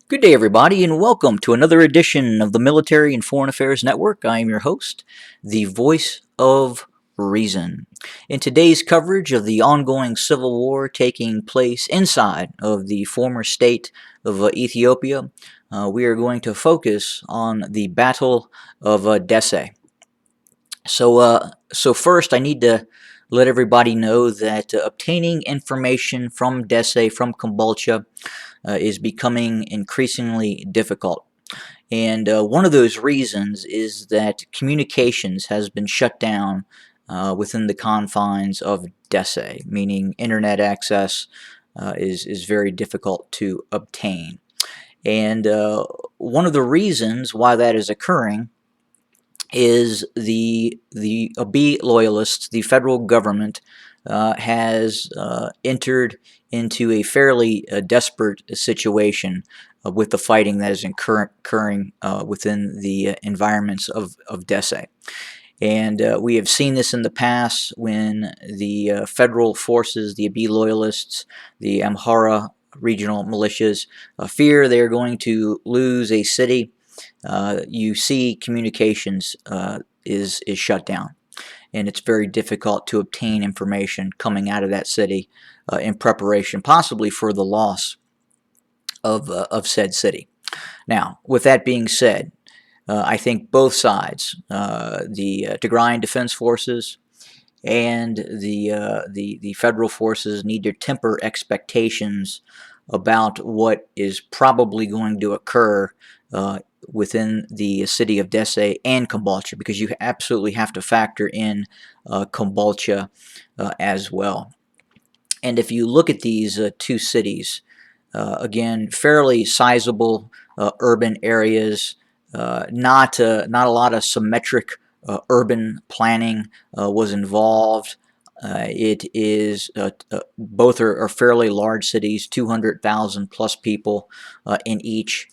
Good day, everybody, and welcome to another edition of the Military and Foreign Affairs Network. I am your host, the voice of reason. In today's coverage of the ongoing civil war taking place inside of the former state of Ethiopia, we are going to focus on the Battle of Dessie. So first, I need to let everybody know that obtaining information from Dessie, from Kombolcha, is becoming increasingly difficult. And one of those reasons is that communications has been shut down within the confines of Dessie, meaning internet access is very difficult to obtain. And one of the reasons why that is occurring is the Abiy loyalists, the federal government, has entered into a fairly desperate situation with the fighting that is occurring within the environments of Dessie. And we have seen this in the past when the federal forces, the Abiy loyalists, the Amhara regional militias, fear they are going to lose a city. You see communications is shut down, and it's very difficult to obtain information coming out of that city in preparation, possibly for the loss of said city. Now, with that being said, I think both sides, the Tigrayan Defense Forces and the federal forces, need to temper expectations about what is probably going to occur within the city of Dessie and Kombolcha, because you absolutely have to factor in Kombolcha as well. And if you look at these two cities, again, fairly sizable urban areas, not a lot of symmetric urban planning was involved. It is both are fairly large cities, 200,000 plus people in each,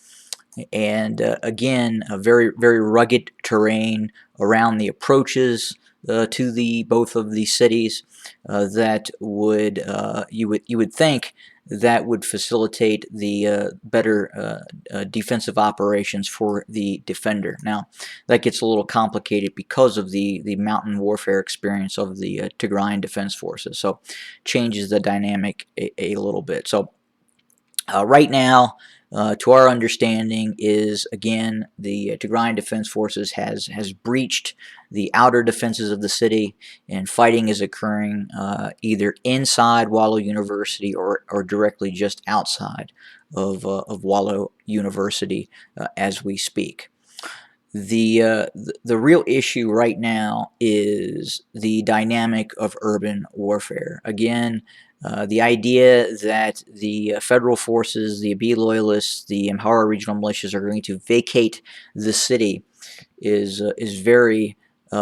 and again, a very rugged terrain around the approaches to the both of these cities that would you would think that would facilitate the better defensive operations for the defender. Now, that gets a little complicated because of the mountain warfare experience of the Tigrayan Defense Forces, so changes the dynamic a little bit. So right now, to our understanding, is again the Tigrayan Defense Forces has breached the outer defenses of the city, and fighting is occurring either inside Wollo University or directly just outside of Wollo University as we speak. The real issue right now is the dynamic of urban warfare. Again, the idea that the federal forces, the Abiy loyalists, the Amhara regional militias are going to vacate the city is very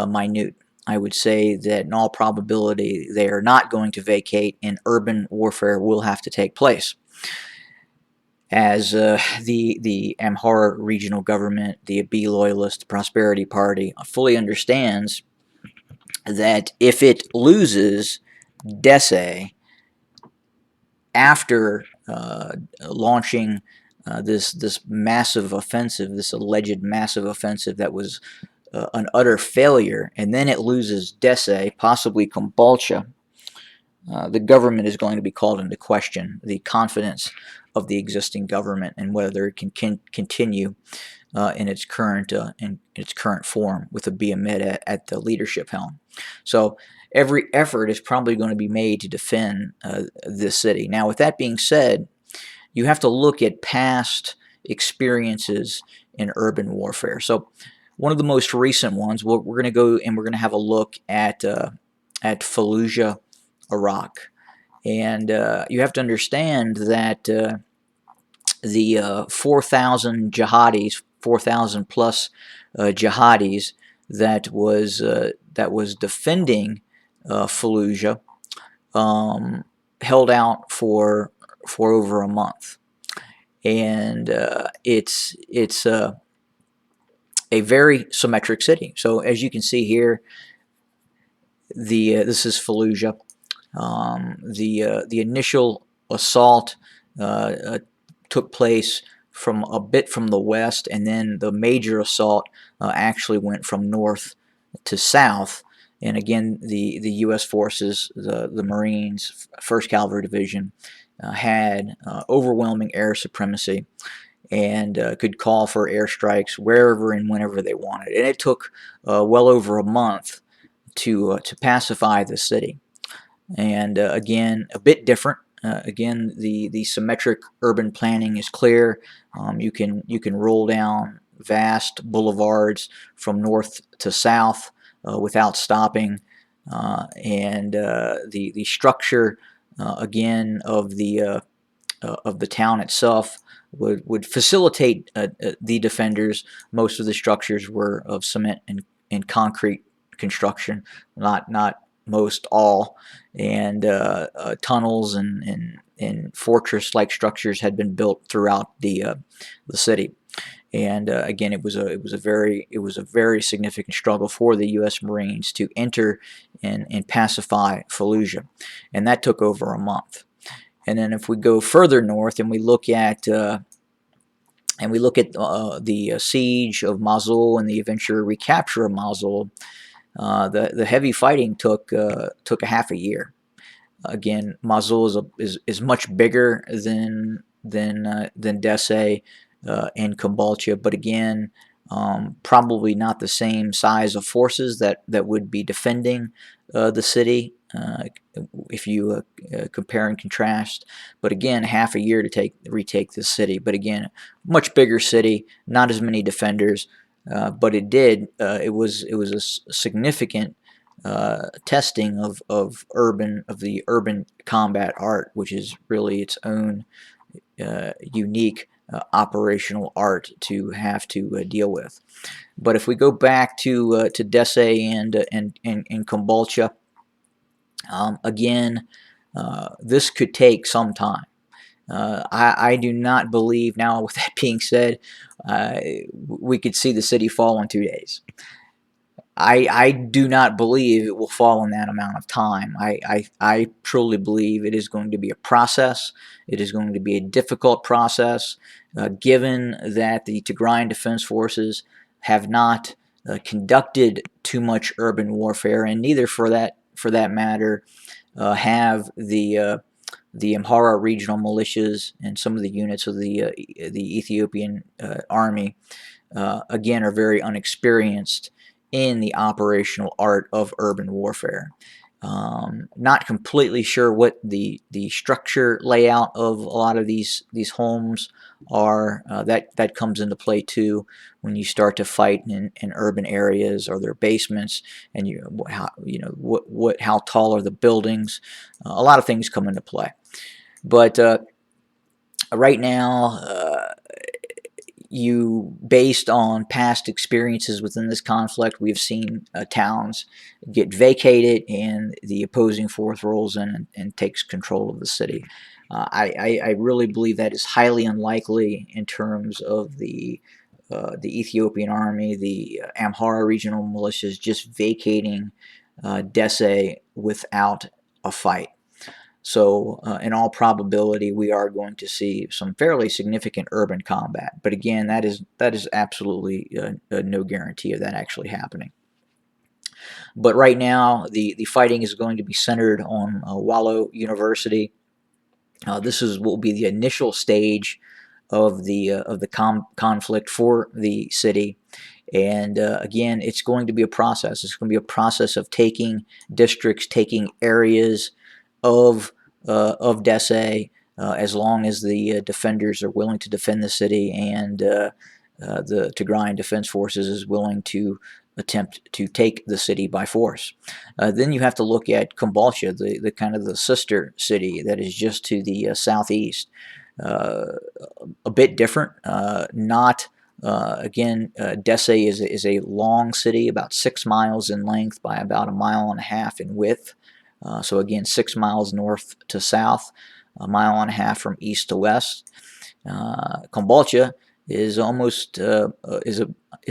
minute. I would say that in all probability they are not going to vacate, and urban warfare will have to take place, as the Amhara regional government, the Abiy loyalist Prosperity Party, fully understands that if it loses Dessie after launching this massive offensive, this alleged massive offensive that was an utter failure, and then it loses Dessie, possibly Kombolcha, the government is going to be called into question, the confidence of the existing government and whether it can continue in its current form with Abiy Ahmed at the leadership helm. So every effort is probably going to be made to defend this city. Now, with that being said, you have to look at past experiences in urban warfare. So one of the most recent ones, we're going to go and we're going to have a look at Fallujah, Iraq. And you have to understand that the 4,000 jihadis, 4,000 plus jihadis that was defending Fallujah held out for over a month, and it's a very symmetric city. So as you can see here, this is Fallujah. The initial assault took place from a bit from the west, and then the major assault actually went from north to south. And again, the U.S. forces, the Marines, 1st Cavalry Division, had overwhelming air supremacy and could call for airstrikes wherever and whenever they wanted. And it took well over a month to pacify the city. And again, a bit different. Again, the symmetric urban planning is clear. You can roll down vast boulevards from north to south without stopping, and the structure again of the town itself would facilitate the defenders. Most of the structures were of cement and concrete construction, not most, all, and tunnels and fortress-like structures had been built throughout the city. And again, it was a very significant struggle for the U.S. Marines to enter and pacify Fallujah, and that took over a month. And then if we go further north and we look at the siege of Mosul and the eventual recapture of Mosul, the heavy fighting took a half a year. Again, Mosul is much bigger than Dessie and Kombolcha, but again, probably not the same size of forces that would be defending the city. If you compare and contrast, but again, half a year to retake the city. But again, much bigger city, not as many defenders, but it was a significant testing of the urban combat art, which is really its own unique operational art to have to deal with. But if we go back to Dessie and Kombolcha, again, this could take some time. I do not believe, now with that being said, we could see the city fall in 2 days. I do not believe it will fall in that amount of time. I truly believe it is going to be a process. It is going to be a difficult process, given that the Tigrayan Defense Forces have not conducted too much urban warfare, and neither, for that matter, have the Amhara regional militias and some of the units of the Ethiopian army. Again, are very unexperienced in the operational art of urban warfare. Not completely sure what the structure layout of a lot of these homes are. That comes into play too when you start to fight in urban areas. Are there basements, and how tall are the buildings? A lot of things come into play. But right now, based on past experiences within this conflict, we've seen towns get vacated and the opposing force rolls in and takes control of the city. I really believe that is highly unlikely in terms of the Ethiopian army, the Amhara regional militias just vacating Dessie without a fight. So in all probability, we are going to see some fairly significant urban combat. But again, that is absolutely no guarantee of that actually happening. But right now, the fighting is going to be centered on Wollo University. This will be the initial stage of the conflict for the city. And again, it's going to be a process. It's going to be a process of taking districts, taking areas of Dessie, as long as the defenders are willing to defend the city, and the Tigrayan Defense Forces is willing to attempt to take the city by force. Then you have to look at Kombolcha, the kind of the sister city that is just to the southeast. A bit different. Not again, Dessie is a long city, about 6 miles in length by about 1.5 miles in width. So again, 6 miles north to south, 1.5 miles from east to west. Kombolcha is almost is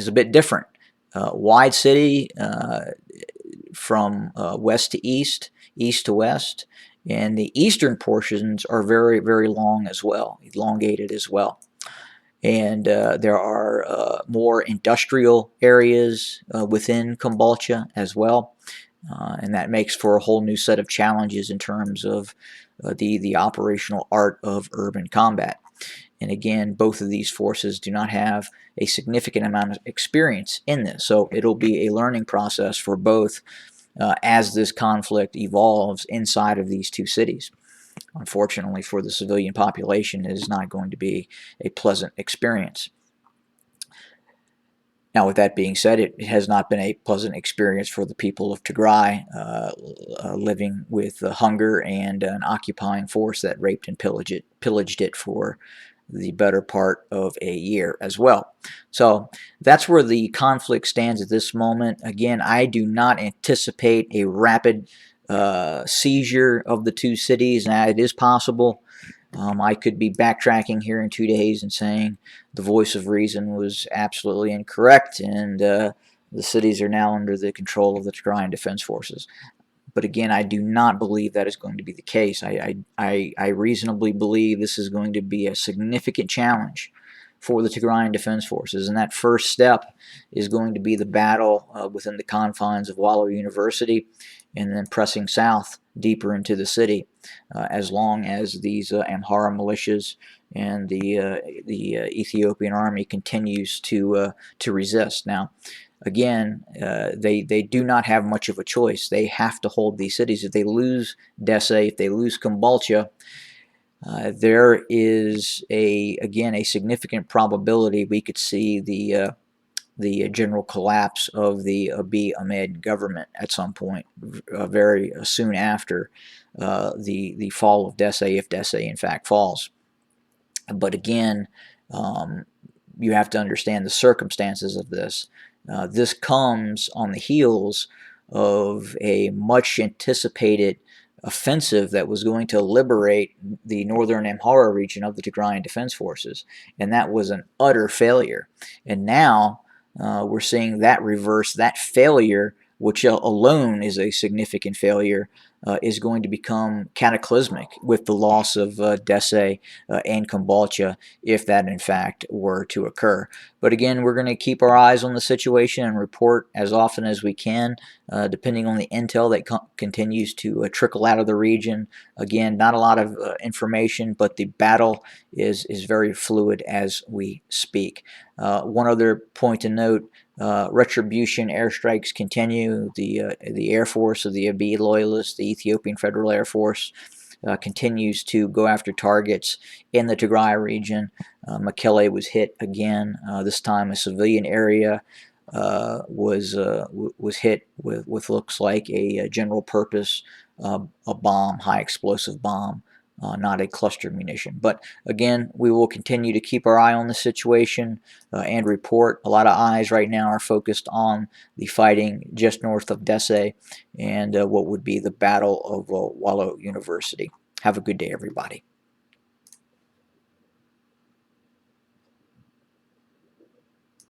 a bit different. Wide city from west to east, east to west, and the eastern portions are very, very long as well, elongated as well. And there are more industrial areas within Kombolcha as well. And that makes for a whole new set of challenges in terms of the operational art of urban combat. And again, both of these forces do not have a significant amount of experience in this, so it'll be a learning process for both as this conflict evolves inside of these two cities. Unfortunately for the civilian population, it is not going to be a pleasant experience. Now, with that being said, it has not been a pleasant experience for the people of Tigray living with hunger and an occupying force that raped and pillaged it for the better part of a year as well. So that's where the conflict stands at this moment. Again, I do not anticipate a rapid seizure of the two cities. Now, it is possible. I could be backtracking here in 2 days and saying the voice of reason was absolutely incorrect, and the cities are now under the control of the Tigrayan Defense Forces. But again, I do not believe that is going to be the case. I reasonably believe this is going to be a significant challenge for the Tigrayan Defense Forces, and that first step is going to be the battle within the confines of Wollo University, and then pressing south deeper into the city, as long as these Amhara militias and the Ethiopian army continues to resist. Now, again, they do not have much of a choice. They have to hold these cities. If they lose Dessie, if they lose Kombolcha, there is again a significant probability we could see the general collapse of the Abiy Ahmed government at some point, very soon after the fall of Dessie, if Dessie in fact falls. But again, you have to understand the circumstances of this. This comes on the heels of a much anticipated offensive that was going to liberate the northern Amhara region of the Tigrayan Defense Forces, and that was an utter failure. And now we're seeing that reverse. That failure, which alone is a significant failure, is going to become cataclysmic with the loss of Dessie and Kombolcha, if that in fact were to occur. But again, we're going to keep our eyes on the situation and report as often as we can, depending on the intel that continues to trickle out of the region. Again, not a lot of information, but the battle is very fluid as we speak. One other point to note, retribution airstrikes continue. The Air Force of the Abiy loyalists, the Ethiopian Federal Air Force, continues to go after targets in the Tigray region. Mekelle was hit again. This time a civilian area was hit with looks like a general purpose a bomb, high explosive bomb. Not a cluster munition. But again, we will continue to keep our eye on the situation and report. A lot of eyes right now are focused on the fighting just north of Dessie and what would be the Battle of Wollo University. Have a good day, everybody.